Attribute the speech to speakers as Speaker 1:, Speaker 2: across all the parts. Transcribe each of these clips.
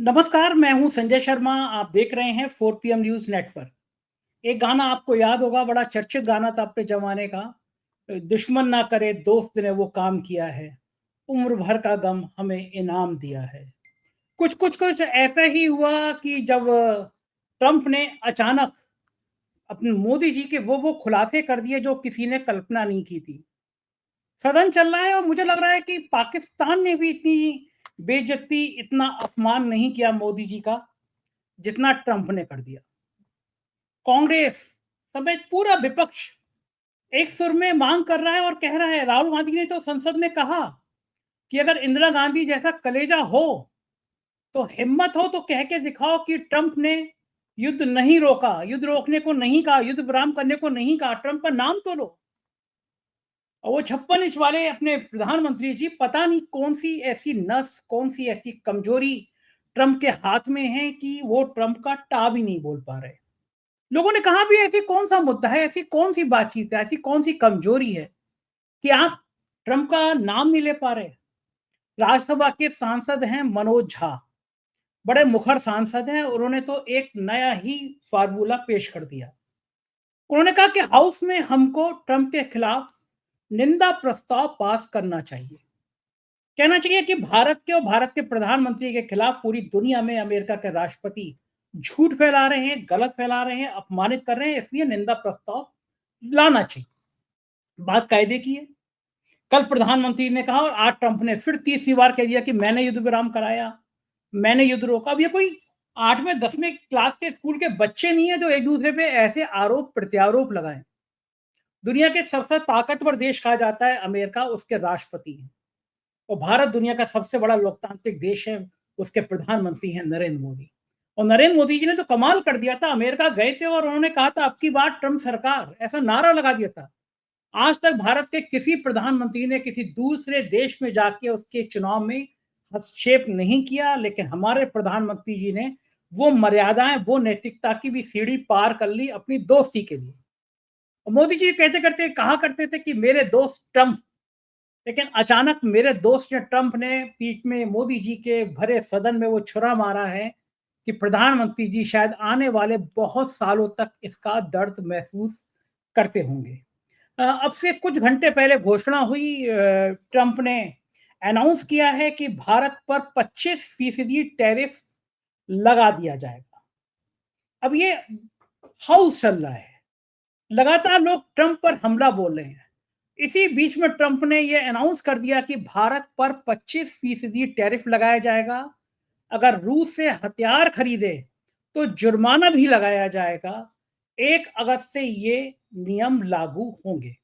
Speaker 1: नमस्कार, मैं हूँ संजय शर्मा। आप देख रहे हैं 4 पीएम न्यूज़ नेटवर्क। एक गाना आपको याद होगा, बड़ा चर्चित गाना था अपने ज़माने का। दुश्मन ना करे दोस्त ने वो काम किया है, उम्र भर का गम हमें इनाम दिया है। कुछ ऐसा ही हुआ कि जब ट्रंप ने अचानक अपने मोदी जी के वो खुलासे कर दिए जो किसी ने कल्पना नहीं की थी। सदन चल रहा है और मुझे लग रहा है कि पाकिस्तान ने भी इतनी बेइज्जती, इतना अपमान नहीं किया मोदी जी का, जितना ट्रंप ने कर दिया। कांग्रेस समेत पूरा विपक्ष एक सुर में मांग कर रहा है और कह रहा है। राहुल गांधी ने तो संसद में कहा कि अगर इंदिरा गांधी जैसा कलेजा हो तो हिम्मत हो तो कह के दिखाओ कि ट्रंप ने युद्ध नहीं रोका, युद्ध रोकने को नहीं कहा, युद्ध विराम करने को नहीं कहा। ट्रंप का नाम तो लो। और वो 56 इंच वाले अपने प्रधानमंत्री जी, पता नहीं कौन सी ऐसी नस, कौन सी ऐसी कमजोरी ट्रंप के हाथ में है कि वो ट्रंप का टा भी नहीं बोल पा रहे। लोगों ने कहा भी ऐसी कौन सा मुद्दा है, ऐसी कौन सी बातचीत है, ऐसी कौन सी कमजोरी है कि आप ट्रंप का नाम नहीं ले पा रहे। राज्यसभा के सांसद हैं मनोज झा, बड़े मुखर सांसद हैं। उन्होंने तो एक नया ही फार्मूला पेश कर दिया। उन्होंने कहा कि हाउस में हमको ट्रंप के खिलाफ निंदा प्रस्ताव पास करना चाहिए। कहना चाहिए कि भारत के और भारत के प्रधानमंत्री के खिलाफ पूरी दुनिया में अमेरिका के राष्ट्रपति झूठ फैला रहे हैं, गलत फैला रहे हैं, अपमानित कर रहे हैं, इसलिए निंदा प्रस्ताव लाना चाहिए। बात कायदे की है। कल प्रधानमंत्री ने कहा और आज ट्रंप ने फिर तीसरी बार कह दिया कि मैंने युद्ध विराम कराया, मैंने युद्ध रोका। अब ये कोई 8वें 10वें क्लास के स्कूल के बच्चे नहीं है जो एक दूसरे पे ऐसे आरोप प्रत्यारोप लगाएं। दुनिया के सबसे ताकतवर देश कहा जाता है अमेरिका, उसके राष्ट्रपति हैं। और भारत दुनिया का सबसे बड़ा लोकतांत्रिक देश है, उसके प्रधानमंत्री हैं नरेंद्र मोदी। और नरेंद्र मोदी जी ने तो कमाल कर दिया था। अमेरिका गए थे और उन्होंने कहा था अब की बार ट्रंप सरकार, ऐसा नारा लगा दिया था। आज तक भारत के किसी प्रधानमंत्री ने किसी दूसरे देश में जाके उसके चुनाव में हस्तक्षेप नहीं किया, लेकिन हमारे प्रधानमंत्री जी ने वो मर्यादाएं, वो नैतिकता की भी सीढ़ी पार कर ली अपनी दोस्ती के लिए। और मोदी जी कहते करते कहा करते थे कि मेरे दोस्त ट्रंप, लेकिन अचानक मेरे दोस्त ने ट्रंप ने पीठ में मोदी जी के भरे सदन में वो छुरा मारा है कि प्रधानमंत्री जी शायद आने वाले बहुत सालों तक इसका दर्द महसूस करते होंगे। अब से कुछ घंटे पहले घोषणा हुई, ट्रंप ने अनाउंस किया है कि भारत पर 25% टैरिफ लगा दिया जाएगा। अब ये हाउस चल रहा है, लगातार लोग ट्रंप पर हमला बोल रहे हैं। इसी बीच में ट्रंप ने यह अनाउंस कर दिया कि भारत पर 25% टैरिफ लगाया जाएगा। अगर रूस से हथियार खरीदे तो जुर्माना भी लगाया जाएगा। 1 अगस्त से ये नियम लागू होंगे।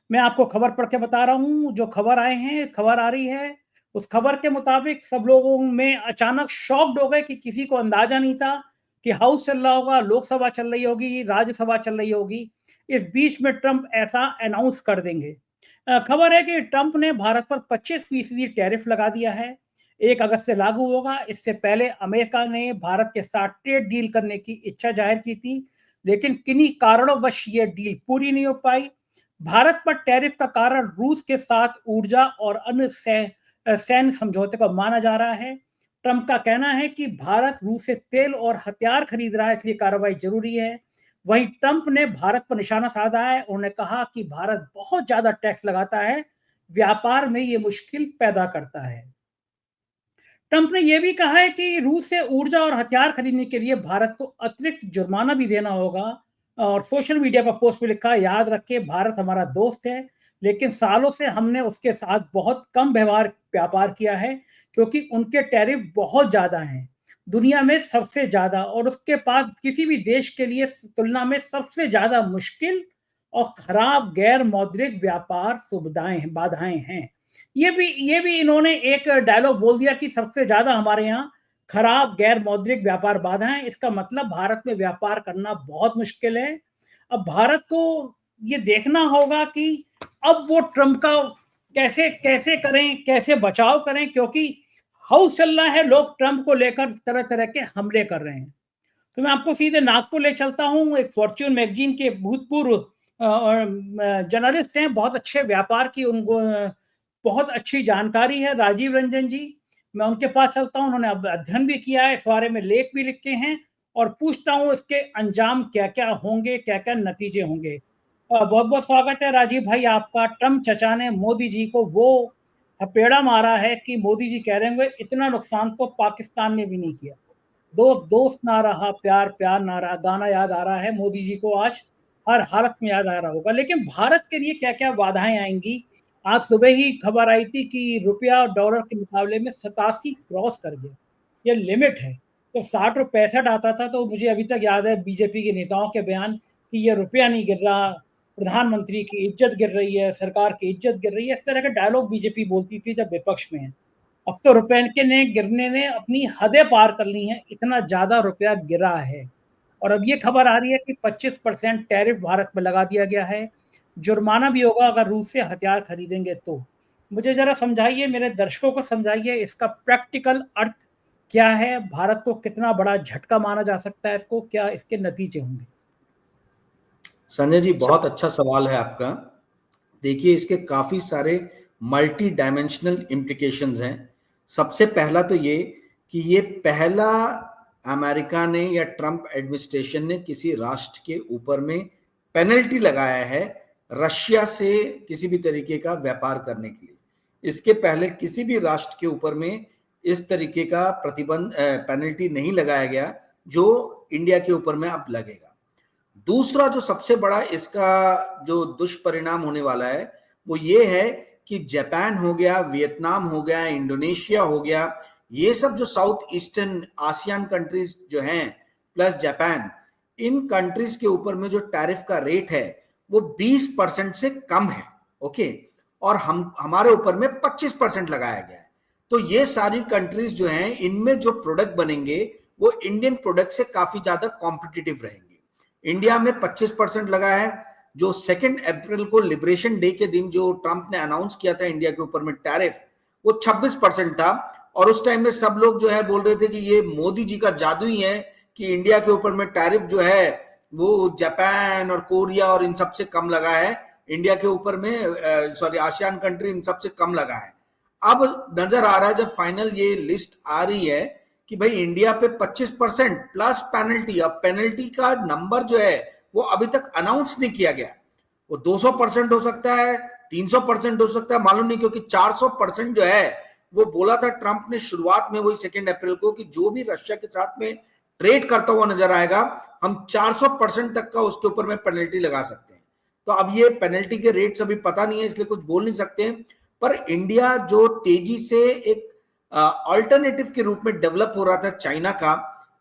Speaker 1: मैं आपको खबर पढ़ के बता रहा हूं, जो खबर आए हैं, खबर आ रही है, उस खबर के मुताबिक सब लोगों में अचानक शॉक्ड हो गए कि किसी को अंदाजा नहीं था कि हाउस चल रहा होगा, लोकसभा चल रही होगी, राज्यसभा चल रही होगी। इस बीच में ट्रंप ऐसा अनाउंस कर देंगे। खबर है कि ट्रंप ने भारत पर 25% टैरिफ लगा दिया है। 1 अगस्त से लागू होगा। इससे पहले अमेरिका ने भारत के साथ ट्रेड डील करने की इच्छा जाहिर की थी, लेकिन किन्हीं कारणोंवश ये डील पूरी नहीं हो पाई। भारत पर टैरिफ का कारण रूस के साथ ऊर्जा और अन्य सैन्य समझौते को माना जा रहा है। ट्रंप का कहना है कि भारत रूस से तेल और हथियार खरीद रहा है, इसलिए कार्रवाई जरूरी है। वहीं ट्रंप ने भारत पर निशाना साधा है। उन्होंने कहा कि भारत बहुत ज्यादा टैक्स लगाता है, व्यापार में ये मुश्किल पैदा करता है। ट्रंप ने यह भी कहा है कि रूस से ऊर्जा और हथियार खरीदने के लिए भारत को अतिरिक्त जुर्माना भी देना होगा। और सोशल मीडिया पर पोस्ट में लिखा, याद रखें भारत हमारा दोस्त है, लेकिन सालों से हमने उसके साथ बहुत कम व्यापार किया है, क्योंकि उनके टैरिफ बहुत ज्यादा हैं, दुनिया में सबसे ज्यादा, और उसके पास किसी भी देश के लिए तुलना में सबसे ज्यादा मुश्किल और खराब गैर मौद्रिक व्यापार सुविधाएं, बाधाएं हैं। ये भी इन्होंने एक डायलॉग बोल दिया कि सबसे ज्यादा हमारे यहाँ खराब गैर मौद्रिक व्यापार बाधा है। इसका मतलब भारत में व्यापार करना बहुत मुश्किल है। अब भारत को ये देखना होगा कि अब वो ट्रंप का कैसे कैसे करें, कैसे बचाव करें, क्योंकि हाउस चल रहा है, लोग ट्रंप को लेकर तरह तरह के हमले कर रहे हैं। तो मैं आपको सीधे नागपुर ले चलता हूँ। एक फॉर्च्यून मैगजीन के भूतपूर्व जर्नलिस्ट हैं, बहुत अच्छे व्यापार की उनको बहुत अच्छी जानकारी है, राजीव रंजन जी। मैं उनके पास चलता हूँ, उन्होंने अब अध्ययन भी किया है, इस बारे में लेख भी लिखे हैं, और पूछता हूँ इसके अंजाम क्या-क्या होंगे, क्या-क्या नतीजे होंगे। बहुत-बहुत स्वागत है राजीव भाई आपका। ट्रम्प चचा ने मोदी जी को वो थपेड़ा मारा है कि मोदी जी कह रहे होंगे इतना नुकसान तो पाकिस्तान ने भी नहीं किया। दोस्त दोस्त ना रहा, प्यार प्यार ना रहा, गाना याद आ रहा है मोदी जी को आज, हर हालत में याद आ रहा होगा। लेकिन भारत के लिए क्या-क्या बाधाएँ आएँगी? आज सुबह ही खबर आई थी कि रुपया और डॉलर के मुकाबले में 87 क्रॉस कर गया। ये लिमिट है। तो 60 और 65 आता था तो मुझे अभी तक याद है बीजेपी के नेताओं के बयान कि ये रुपया नहीं गिर रहा, प्रधानमंत्री की इज़्ज़त गिर रही है, सरकार की इज़्ज़त गिर रही है। इस तरह के डायलॉग बीजेपी बोलती थी जब विपक्ष में है। अब तो रुपए के ने गिरने ने अपनी हदें पार कर ली हैं, इतना ज़्यादा रुपया गिरा है। और अब ये खबर आ रही है कि 25% टैरिफ भारत में लगा दिया गया है। जुर्माना भी होगा अगर रूस से हथियार खरीदेंगे तो। मुझे ज़रा समझाइए, मेरे दर्शकों को समझाइए इसका प्रैक्टिकल अर्थ क्या है? भारत को कितना बड़ा झटका माना जा सकता है इसको? क्या इसके नतीजे होंगे?
Speaker 2: संजय जी, बहुत अच्छा सवाल है आपका। देखिए, इसके काफी सारे मल्टी डायमेंशनल इम्प्लीकेशंस हैं। सबसे पहला तो ये कि ये पहला अमेरिका ने या ट्रंप एडमिनिस्ट्रेशन ने किसी राष्ट्र के ऊपर में पेनल्टी लगाया है रशिया से किसी भी तरीके का व्यापार करने के लिए। इसके पहले किसी भी राष्ट्र के ऊपर में इस तरीके का प्रतिबंध पेनल्टी नहीं लगाया गया जो इंडिया के ऊपर में अब लगेगा। दूसरा जो सबसे बड़ा इसका जो दुष्परिणाम होने वाला है वो ये है कि जापान हो गया, वियतनाम हो गया, इंडोनेशिया हो गया, ये सब जो साउथ ईस्टर्न आसियान कंट्रीज जो हैं प्लस जापान, इन कंट्रीज के ऊपर में जो टैरिफ का रेट है वो 20% से कम है। ओके, और हमारे ऊपर में 25% लगाया गया है। तो ये सारी कंट्रीज जो हैं इनमें जो प्रोडक्ट बनेंगे वो इंडियन प्रोडक्ट से काफी ज्यादा कॉम्पिटिटिव रहेंगे। इंडिया में 25% लगा है। जो 2 अप्रैल को लिबरेशन डे के दिन जो ट्रंप ने अनाउंस किया था इंडिया के ऊपर में टैरिफ, वो 26% था। और उस टाइम में सब लोग जो है बोल रहे थे कि ये मोदी जी का जादू ही है कि इंडिया के ऊपर में टैरिफ जो है वो जापान और कोरिया और इन सबसे कम लगा है, इंडिया के ऊपर में सॉरी आसियान कंट्री इन सबसे कम लगा है। अब नजर आ रहा है जब फाइनल ये लिस्ट आ रही है कि भाई इंडिया पे 25% प्लस पेनल्टी। अब पेनल्टी का नंबर जो है वो अभी तक अनाउंस नहीं किया गया। वो 200% हो सकता है, 300% हो सकता है, मालूम नहीं, क्योंकि 400% जो है वो बोला था ट्रंप ने शुरुआत में वही 2 अप्रैल को कि जो भी रशिया के साथ में ट्रेड करता हुआ नजर आएगा हम 400% तक का उसके ऊपर में पेनल्टी लगा सकते हैं। तो अब ये पेनल्टी के रेट्स अभी पता नहीं है, इसलिए कुछ बोल नहीं सकते। पर इंडिया जो तेजी से एक अल्टरनेटिव के रूप में डेवलप हो रहा था चाइना का,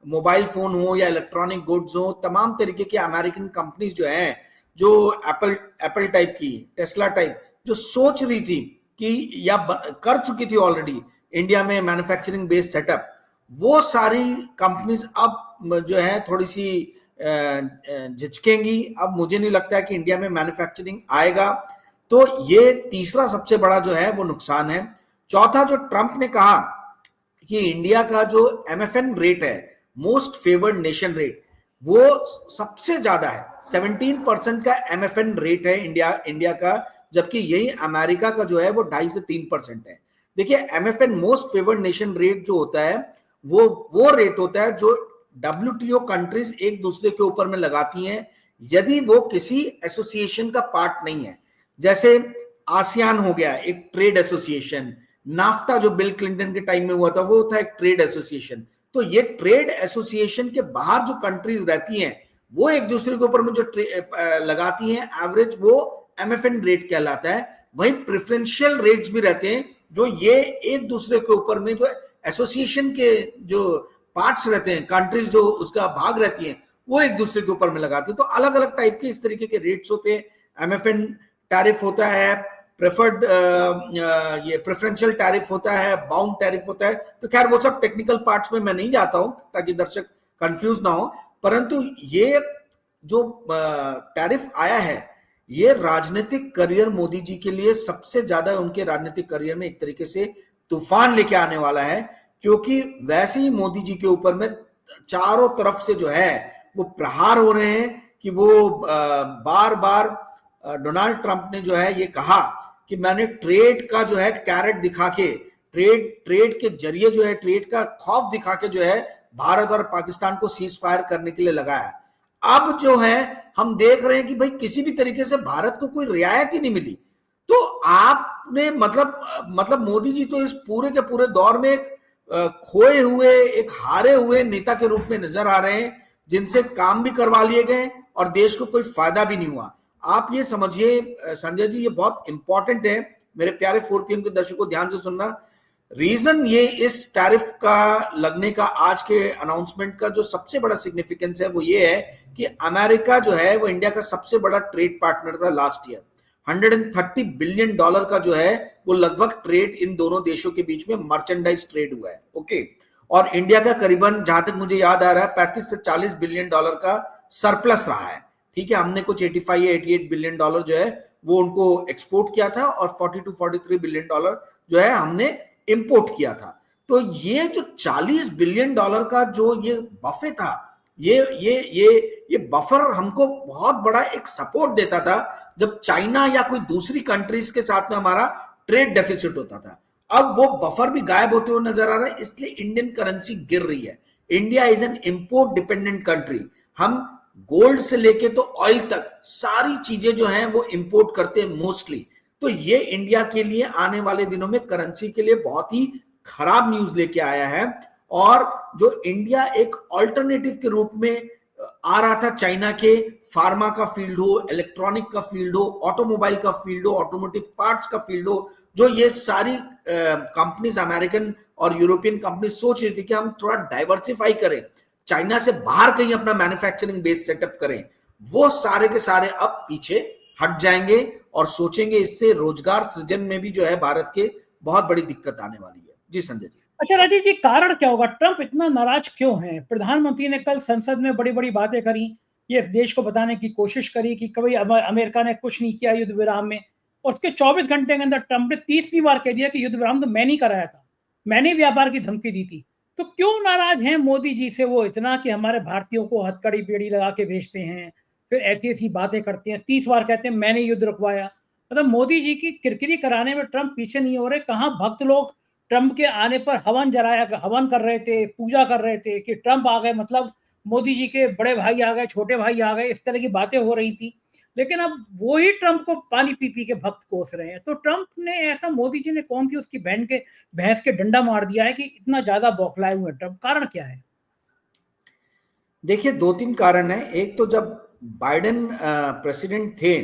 Speaker 2: मोबाइल फोन हो या इलेक्ट्रॉनिक गुड्स हो, तमाम तरीके की अमेरिकन कंपनीज जो हैं, जो एप्पल टाइप की, टेस्ला टाइप, जो सोच रही थी कि या कर चुकी थी ऑलरेडी इंडिया में मैन्युफैक्चरिंग बेस्ड सेटअप, वो सारी कंपनीज अब जो है थोड़ी सी झिझकेंगी। अब मुझे नहीं लगता है कि इंडिया में मैन्युफैक्चरिंग आएगा। तो ये तीसरा सबसे बड़ा जो है वो नुकसान है। चौथा, जो ट्रंप ने कहा कि इंडिया का जो एमएफएन रेट है, मोस्ट फेवर्ड नेशन रेट, वो सबसे ज्यादा है। 17% का एमएफएन रेट है इंडिया का, जबकि यही अमेरिका का जो है वो 2.5 से 3% है। देखिए, MFN most favoured nation rate जो होता है वो रेट होता है जो डब्ल्यूटीओ कंट्रीज एक दूसरे के ऊपर में लगाती हैं यदि वो किसी एसोसिएशन का पार्ट नहीं है। जैसे आसियान हो गया एक ट्रेड एसोसिएशन, नाफ्ता जो बिल क्लिंटन के टाइम में हुआ था वो था एक ट्रेड एसोसिएशन। तो ये ट्रेड एसोसिएशन के बाहर जो कंट्रीज रहती हैं वो एक दूसरे के ऊपर में जो लगाती हैं एवरेज, वो एमएफएन रेट कहलाता है। वहीं प्रेफरेंशियल रेट्स भी रहते हैं जो ये एक दूसरे के ऊपर में जो एसोसिएशन के जो पार्ट्स रहते हैं, कंट्रीज जो उसका भाग रहती हैं, वो एक दूसरे के ऊपर में लगाती हैं। तो अलग अलग टाइप के इस तरीके के रेट्स होते हैं। एमएफएन टैरिफ होता है, प्रेफर्ड ये प्रेफरेंशियल टैरिफ होता है, बाउंड टैरिफ होता है। तो खैर वो सब टेक्निकल पार्ट्स में मैं नहीं जाता हूं ताकि दर्शक कंफ्यूज ना हो। परंतु ये जो टैरिफ आया है ये राजनीतिक करियर मोदी जी के लिए सबसे ज्यादा उनके राजनीतिक करियर में एक तरीके से तूफान लेके आने वाला है, क्योंकि वैसे ही मोदी जी के ऊपर में चारों तरफ से जो है वो प्रहार हो रहे हैं कि वो बार बार डोनाल्ड ट्रंप ने जो है ये कहा कि मैंने ट्रेड का जो है कैरेट दिखा के ट्रेड के जरिए जो है, ट्रेड का खौफ दिखा के जो है भारत और पाकिस्तान को सीज फायर करने के लिए लगाया। अब जो है हम देख रहे हैं कि भाई किसी भी तरीके से भारत को कोई रियायत ही नहीं मिली। तो आपने मतलब मोदी जी तो इस पूरे के पूरे दौर में एक खोए हुए, एक हारे हुए नेता के रूप में नजर आ रहे हैं, जिनसे काम भी करवा लिए गए और देश को कोई फायदा भी नहीं हुआ। आप ये समझिए संजय जी, ये बहुत इंपॉर्टेंट है, मेरे प्यारे 4PM के दर्शकों ध्यान से सुनना। रीजन ये इस टैरिफ का लगने का, आज के अनाउंसमेंट का जो सबसे बड़ा सिग्निफिकेंस है वो ये है कि अमेरिका जो है वो इंडिया का सबसे बड़ा ट्रेड पार्टनर था लास्ट ईयर। $130 बिलियन का जो है वो लगभग ट्रेड इन दोनों देशों के बीच में मर्चेंडाइज ट्रेड हुआ है। ओके, और इंडिया का करीबन, जहां तक मुझे याद आ रहा है, 35 से 40 बिलियन डॉलर का सरप्लस रहा है। ठीक है, हमने कुछ 85 या 88 बिलियन डॉलर जो है वो उनको एक्सपोर्ट किया था और 40 to 43 बिलियन डॉलर जो है हमने इंपोर्ट किया था। तो ये जो 40 बिलियन डॉलर का जो ये बफे था, ये बफर हमको बहुत बड़ा एक सपोर्ट देता था जब चाइना या कोई दूसरी कंट्रीज के साथ में हमारा ट्रेड डेफिसिट होता था। अब वो बफर भी गायब होते हुए नजर आ रहा है, इसलिए इंडियन करेंसी गिर रही है। India is an import dependent country. हम गोल्ड से लेके तो ऑयल तक सारी चीजें जो हैं वो इंपोर्ट करते हैं मोस्टली। तो ये इंडिया के लिए आने वाले दिनों में करेंसी के लिए बहुत ही खराब न्यूज लेके आया है। और जो इंडिया एक ऑल्टरनेटिव के रूप में आ रहा था चाइना के, फार्मा का फील्ड हो, इलेक्ट्रॉनिक का फील्ड हो, ऑटोमोबाइल का फील्ड हो, ऑटोमोटिव पार्ट्स का फील्ड हो, जो ये सारी कंपनीज, अमेरिकन और यूरोपियन कंपनी सोच रही थी कि हम थोड़ा डाइवर्सिफाई करें, चाइना से बाहर कहीं अपना मैन्युफैक्चरिंग बेस सेटअप करें, वो सारे के सारे अब पीछे हट जाएंगे और सोचेंगे इससे रोजगार सृजन में भी जो है भारत के बहुत बड़ी दिक्कत आने वाली है। जी संजय जी।
Speaker 1: अच्छा राजीव जी, कारण क्या होगा? ट्रंप इतना नाराज क्यों है? प्रधानमंत्री ने कल संसद में बड़ी बड़ी बातें करी, ये देश को बताने की कोशिश करी कि कभी अमेरिका ने कुछ नहीं किया युद्ध विराम में, और उसके 24 घंटे के अंदर ट्रंप ने 30वीं बार कह दिया कि युद्ध विराम तो मैंने ही कराया था, मैंने व्यापार की धमकी दी थी। तो क्यों नाराज हैं मोदी जी से वो इतना कि हमारे भारतीयों को हथकड़ी बेड़ी लगा के भेजते हैं, फिर ऐसी ऐसी बातें करते हैं, 30 बार कहते हैं मैंने युद्ध रुकवाया। मतलब मोदी जी की किरकिरी कराने में ट्रंप पीछे नहीं हो रहे। कहाँ भक्त लोग ट्रंप के आने पर हवन कर रहे थे, पूजा कर रहे थे कि ट्रंप आ गए, मतलब मोदी जी के बड़े भाई आ गए, छोटे भाई आ गए, इस तरह की बातें हो रही थी। लेकिन अब वो ही ट्रंप को पानी पी पी के भक्त कोस रहे हैं। तो ट्रंप ने ऐसा, मोदी जी ने कौन सी उसकी बहन के भैंस के डंडा मार दिया है कि इतना ज्यादा बौखलाए हुए ट्रंप? कारण क्या है?
Speaker 2: देखिए, 2-3 कारण है। एक तो जब बाइडेन प्रेसिडेंट थे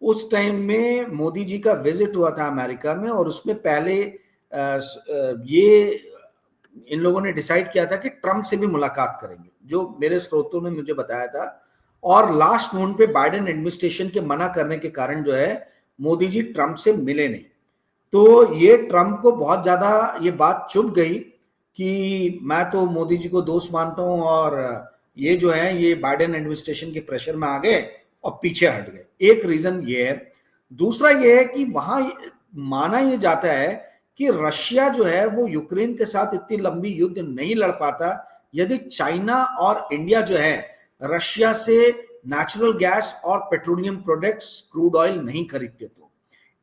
Speaker 2: उस टाइम में मोदी जी का विजिट हुआ था अमेरिका में, और उसमें पहले ये इन लोगों ने डिसाइड किया था कि ट्रंप से भी मुलाकात करेंगे, जो मेरे स्रोतों ने मुझे बताया था। और लास्ट मोमेंट पे बाइडेन एडमिनिस्ट्रेशन के मना करने के कारण जो है मोदी जी ट्रंप से मिले नहीं। तो ये ट्रंप को बहुत ज्यादा ये बात चुभ गई कि मैं तो मोदी जी को दोस्त मानता हूं और ये जो है ये बाइडेन एडमिनिस्ट्रेशन के प्रेशर में आ गए और पीछे हट गए। एक रीजन ये है। दूसरा ये है कि वहां माना यह जाता है कि रशिया जो है वो यूक्रेन के साथ इतनी लंबी युद्ध नहीं लड़ पाता यदि चाइना और इंडिया जो है रशिया से नेचुरल गैस और पेट्रोलियम प्रोडक्ट्स, क्रूड ऑयल नहीं खरीदते। तो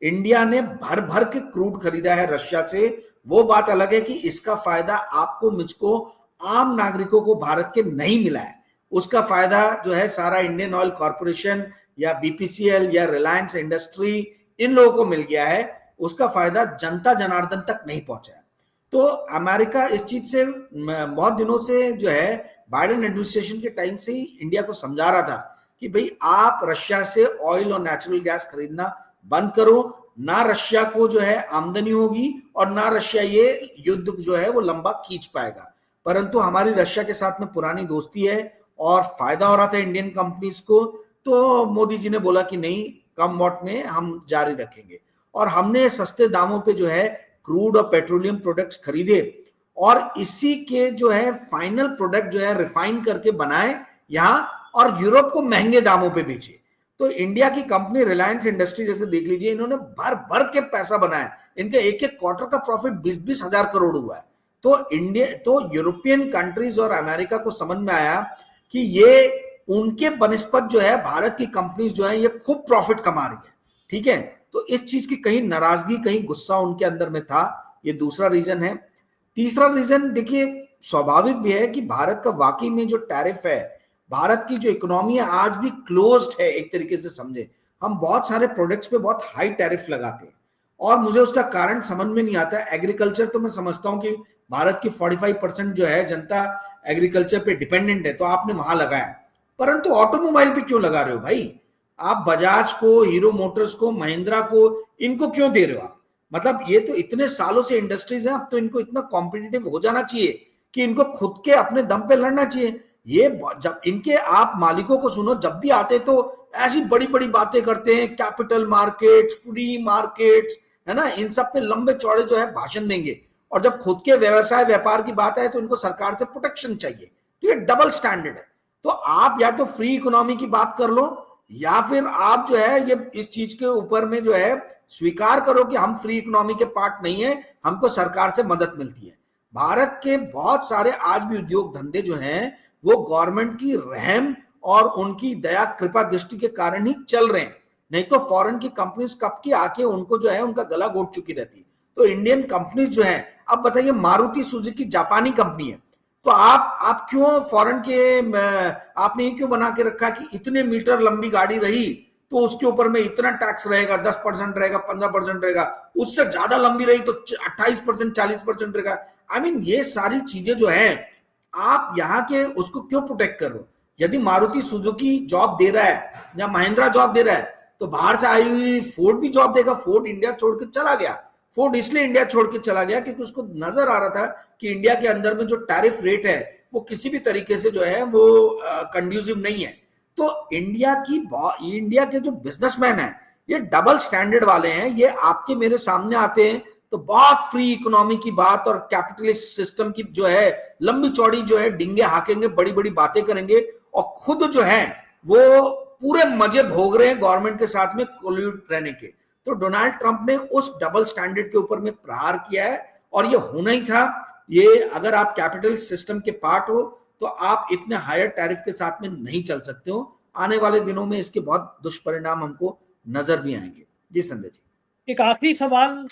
Speaker 2: इंडिया ने भर भर के क्रूड खरीदा है रशिया से। वो बात अलग है कि इसका फायदा आपको, मुझको, आम नागरिकों को भारत के नहीं मिला है। उसका फायदा जो है सारा इंडियन ऑयल कॉर्पोरेशन या बीपीसीएल या रिलायंस इंडस्ट्री, इन लोगों को मिल गया है। उसका फायदा जनता जनार्दन तक नहीं पहुंचा है। तो अमेरिका इस चीज से बहुत दिनों से जो है बाइडेन एडमिनिस्ट्रेशन के टाइम से ही इंडिया को समझा रहा था कि भाई आप रशिया से ऑयल और नेचुरल गैस खरीदना बंद करो, ना रशिया को जो है आमदनी होगी और ना रशिया ये युद्ध जो है वो लंबा खींच पाएगा। परंतु हमारी रशिया के साथ में पुरानी दोस्ती है और फायदा हो रहा था इंडियन कंपनीज को। तो मोदी जी ने बोला कि नहीं, कम वॉट में हम जारी रखेंगे, और हमने सस्ते दामों पे जो है क्रूड और पेट्रोलियम प्रोडक्ट्स खरीदे और इसी के जो है फाइनल प्रोडक्ट जो है रिफाइन करके बनाए यहां और यूरोप को महंगे दामों पे बेचे। तो इंडिया की कंपनी रिलायंस इंडस्ट्री जैसे देख लीजिए, इन्होंने भर भर के पैसा बनाया। इनके एक एक क्वार्टर का प्रॉफिट 20-20 हजार करोड़ हुआ है। तो यूरोपियन कंट्रीज और अमेरिका को समझ में आया कि ये उनके बनिस्पत जो है भारत की कंपनीज जो है ये खूब प्रॉफिट कमा रही है। ठीक है, तो इस चीज की कहीं नाराजगी, कहीं गुस्सा उनके अंदर में था। ये दूसरा रीजन है। तीसरा रीजन देखिए स्वाभाविक भी है कि भारत का वाकई में जो टैरिफ है, भारत की जो इकोनॉमी है आज भी क्लोज्ड है एक तरीके से समझे। हम बहुत सारे प्रोडक्ट्स पे बहुत हाई टैरिफ लगाते हैं और मुझे उसका कारण समझ में नहीं आता। एग्रीकल्चर तो मैं समझता हूँ कि भारत की 45% जो है जनता एग्रीकल्चर पे डिपेंडेंट है, तो आपने वहां लगाया, परंतु ऑटोमोबाइल पे क्यों लगा रहे हो भाई? आप बजाज को, हीरो मोटर्स को, महिंद्रा को, इनको क्यों दे रहे हो आप? मतलब ये तो इतने सालों से इंडस्ट्रीज है, अब तो इनको इतना कॉम्पिटिटिव हो जाना चाहिए कि इनको खुद के अपने दम पे लड़ना चाहिए। ये जब इनके आप मालिकों को सुनो, जब भी आते तो ऐसी बड़ी बड़ी बातें करते हैं, कैपिटल मार्केट्स, फ्री मार्केट्स, है ना, इन सब पे लंबे चौड़े जो है भाषण देंगे, और जब खुद के व्यवसाय व्यापार की बात है तो इनको सरकार से प्रोटेक्शन चाहिए। तो ये डबल स्टैंडर्ड है। तो आप या तो फ्री इकोनॉमी की बात कर लो, या फिर आप जो है ये इस चीज के ऊपर में जो है स्वीकार करो कि हम फ्री इकोनॉमी के पार्ट नहीं है, हमको सरकार से मदद मिलती है। भारत के बहुत सारे आज भी उद्योग धंधे जो हैं वो गवर्नमेंट की रहम और उनकी दया कृपा दृष्टि के कारण ही चल रहे हैं, नहीं तो फॉरेन की कंपनीज कब की आके उनको जो है उनका गला घोट चुकी रहती है। तो इंडियन कंपनीज जो है, अब बताइए मारुति सुजुकी जापानी कंपनी है, तो आप क्यों फॉरेन के आपने ये क्यों बना के रखा कि इतने मीटर लंबी गाड़ी रही तो उसके ऊपर में इतना टैक्स रहेगा, 10% रहेगा, 15% रहेगा, उससे ज्यादा लंबी रही तो 28%, 40% रहेगा। आई मीन ये सारी चीजें जो है आप यहाँ के उसको क्यों प्रोटेक्ट कर रहे हो? यदि मारुति सुजुकी जॉब दे रहा है या महिंद्रा जॉब दे रहा है तो बाहर से आई हुई फोर्ड भी जॉब देगा। फोर्ड इंडिया छोड़ के चला गया, फोर्ड इसलिए इंडिया छोड़ के चला गया क्योंकि उसको नजर आ रहा था कि इंडिया के अंदर में जो टैरिफ रेट है वो किसी भी तरीके से जो है वो कंड्यूसिव नहीं है। तो इंडिया के जो बिजनेसमैन है ये डबल स्टैंडर्ड वाले हैं, ये आपके मेरे सामने आते हैं तो बहुत फ्री इकोनॉमी की बात और कैपिटलिस्ट सिस्टम की जो है लंबी चौड़ी जो है डिंगे हाकेंगे, बड़ी बड़ी बातें करेंगे, और खुद जो है वो पूरे मजे भोग रहे हैं गवर्नमेंट के साथ में कोल्यूड रहने के। तो डोनाल्ड ट्रंप ने उस डबल स्टैंडर्ड के ऊपर में प्रहार किया है और ये होना ही था। ये अगर आप कैपिटल सिस्टम के पार्ट हो तो आप इतने हायर टैरिफ के साथ में नहीं चल सकते हो। आने वाले दिनों में इसके बहुत दुष्परिणाम हमको नजर भी आएंगे। जी संजय जी,
Speaker 1: एक आखिरी सवाल,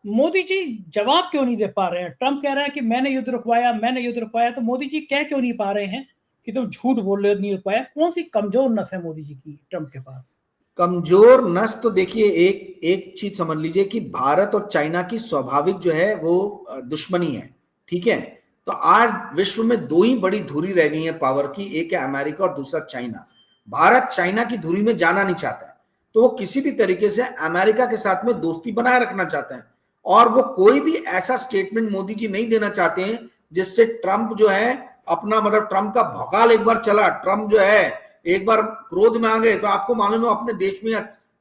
Speaker 1: मोदी जी जवाब क्यों नहीं दे पा रहे हैं? ट्रंप कह रहा है कि मैंने युद्ध रुकवाया, मैंने युद्ध रुकवाया, तो मोदी जी कह क्यों नहीं पा रहे हैं कि तुम झूठ बोल रहे हो, नहीं रुकवाया? कौन सी कमजोर नस है मोदी जी की ट्रंप के पास?
Speaker 2: कमजोर नस तो देखिए एक चीज समझ लीजिए कि भारत और चाइना की स्वाभाविक जो है वो दुश्मनी है, ठीक है। तो आज विश्व में दो ही बड़ी धुरी रह गई है पावर की, एक है अमेरिका और दूसरा चाइना। भारत चाइना की धुरी में जाना नहीं चाहता है, तो वो किसी भी तरीके से अमेरिका के साथ में दोस्ती बनाए रखना चाहता है, और वो कोई भी ऐसा स्टेटमेंट मोदी जी नहीं देना चाहते हैं जिससे ट्रंप जो है अपना, मतलब ट्रंप का भौकाल एक बार चला, ट्रंप जो है एक बार क्रोध में आ गए तो आपको मालूम है अपने देश में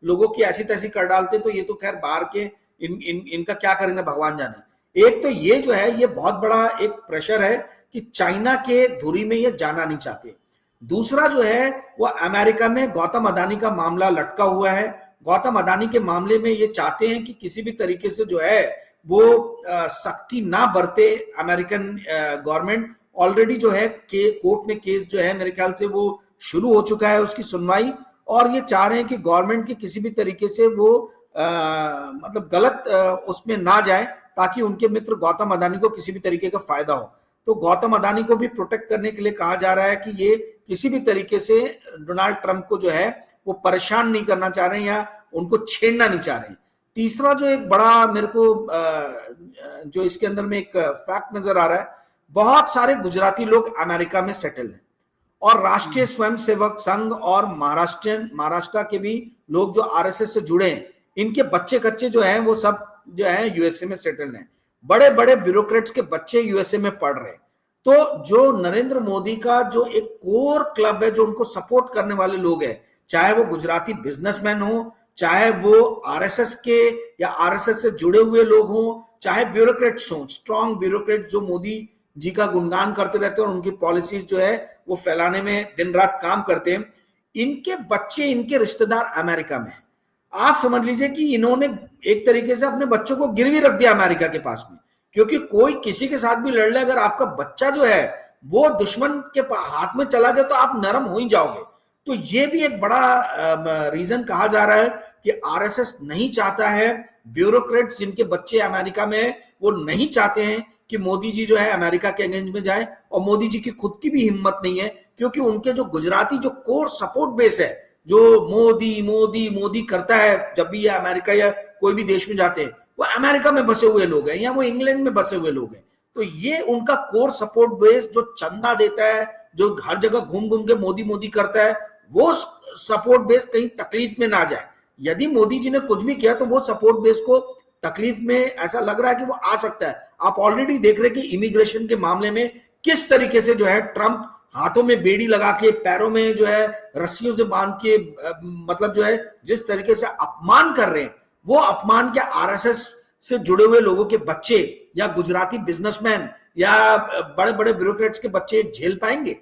Speaker 2: लोगों की ऐसी तैसी कर डालते, तो ये तो खैर बाहर के इनका क्या करेंगे भगवान जाने। एक तो ये जो है ये बहुत बड़ा एक प्रेशर है कि चाइना के धुरी में ये जाना नहीं चाहते। दूसरा जो है वो अमेरिका में गौतम अदानी का मामला लटका हुआ है। गौतम अदानी के मामले में ये चाहते हैं कि किसी भी तरीके से जो है वो सख्ती ना बरते अमेरिकन गवर्नमेंट। ऑलरेडी जो है कोर्ट में केस जो है मेरे ख्याल से वो शुरू हो चुका है उसकी सुनवाई, और ये चाह रहे हैं कि गवर्नमेंट के किसी भी तरीके से वो मतलब गलत उसमें ना जाए ताकि उनके मित्र गौतम अदानी को किसी भी तरीके का फायदा हो। तो गौतम अदानी को भी प्रोटेक्ट करने के लिए कहा जा रहा है कि ये किसी भी तरीके से डोनाल्ड ट्रंप को जो है वो परेशान नहीं करना चाह रहे हैं या उनको छेड़ना नहीं चाह रहे हैं। तीसरा जो एक बड़ा मेरे को जो इसके अंदर में एक फैक्ट नजर आ रहा है, बहुत सारे गुजराती लोग अमेरिका में सेटल हैं, और राष्ट्रीय स्वयंसेवक संघ और महाराष्ट्र के भी लोग जो आरएसएस से जुड़े हैं, इनके बच्चे कच्चे जो हैं वो सब जो है यूएसए में सेटल हैं। बड़े बड़े ब्यूरोक्रेट्स के बच्चे यूएसए में पढ़ रहे हैं। तो जो नरेंद्र मोदी का जो एक कोर क्लब है, जो उनको सपोर्ट करने वाले लोग हैं, चाहे वो गुजराती बिजनेसमैन हो, चाहे वो आरएसएस के या आरएसएस से जुड़े हुए लोग हों, चाहे ब्यूरोक्रेट्स हों, स्ट्रॉन्ग ब्यूरोक्रेट जो मोदी जी का गुणगान करते रहते हैं और उनकी पॉलिसीज जो है वो फैलाने में दिन रात काम करते हैं, इनके बच्चे, इनके रिश्तेदार अमेरिका में हैं। आप समझ लीजिए कि इन्होंने एक तरीके से अपने बच्चों को गिरवी रख दिया अमेरिका के पास में, क्योंकि कोई किसी के साथ भी लड़ ले, अगर आपका बच्चा जो है वो दुश्मन के हाथ में चला गया तो आप नरम हो ही जाओगे। तो ये भी एक बड़ा रीजन कहा जा रहा है कि आरएसएस नहीं चाहता है ब्यूरोक्रेट्स जिनके बच्चे अमेरिका में हैं, वो नहीं चाहते हैं कि मोदी जी जो है अमेरिका के अगेंस्ट में जाए, और मोदी जी की खुद की भी हिम्मत नहीं है, क्योंकि उनके जो गुजराती जो कोर सपोर्ट बेस है, जो मोदी मोदी मोदी करता है जब भी ये अमेरिका या कोई भी देश में जाते हैं, वो अमेरिका में बसे हुए लोग हैं या वो इंग्लैंड में बसे हुए लोग हैं। तो ये उनका कोर सपोर्ट बेस जो चंदा देता है, जो हर जगह घूम घूम के मोदी मोदी करता है, वो सपोर्ट बेस कहीं तकलीफ में ना जाए। यदि मोदी जी ने कुछ भी किया तो वो सपोर्ट बेस को तकलीफ में ऐसा लग रहा है कि वो आ सकता है। आप ऑलरेडी देख रहे हैं कि इमिग्रेशन के मामले में किस तरीके से जो है ट्रंप हाथों में बेड़ी लगा के, पैरों में जो है रस्सियों से बांध के, मतलब जो है जिस तरीके से अपमान कर रहे हैं, वो अपमान क्या आरएसएस से जुड़े हुए लोगों के बच्चे या गुजराती बिजनेसमैन या बड़े बड़े ब्यूरोक्रेट्स के बच्चे झेल पाएंगे?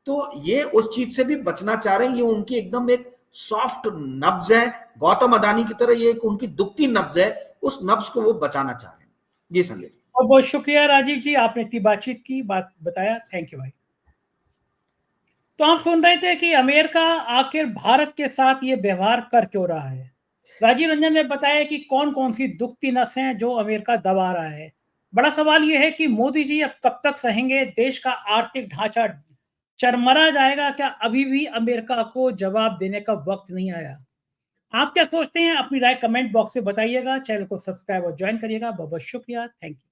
Speaker 2: तो ये उस चीज से भी बचना चाह रहे हैं। ये उनकी एकदम एक सॉफ्ट नब्ज है, गौतम अदानी की तरह ये एक उनकी दुखती नब्ज है, उस नब्ज को वो बचाना चाह रहे हैं। जी संजय जी।
Speaker 1: बहुत बहुत शुक्रिया राजीव जी, आपने इतनी बातचीत की, बात बताया, थैंक यू भाई। तो आप सुन रहे थे कि अमेरिका आखिर भारत के साथ ये व्यवहार कर क्यों रहा है। राजीव रंजन ने बताया कि कौन कौन सी दुखती नस हैं जो अमेरिका दबा रहा है। बड़ा सवाल यह है कि मोदी जी अब कब तक सहेंगे? देश का आर्थिक ढांचा चरमरा जाएगा क्या? अभी भी अमेरिका को जवाब देने का वक्त नहीं आया। आप क्या सोचते हैं? अपनी राय कमेंट बॉक्स में बताइएगा। चैनल को सब्सक्राइब और ज्वाइन करिएगा। बहुत बहुत शुक्रिया, थैंक यू।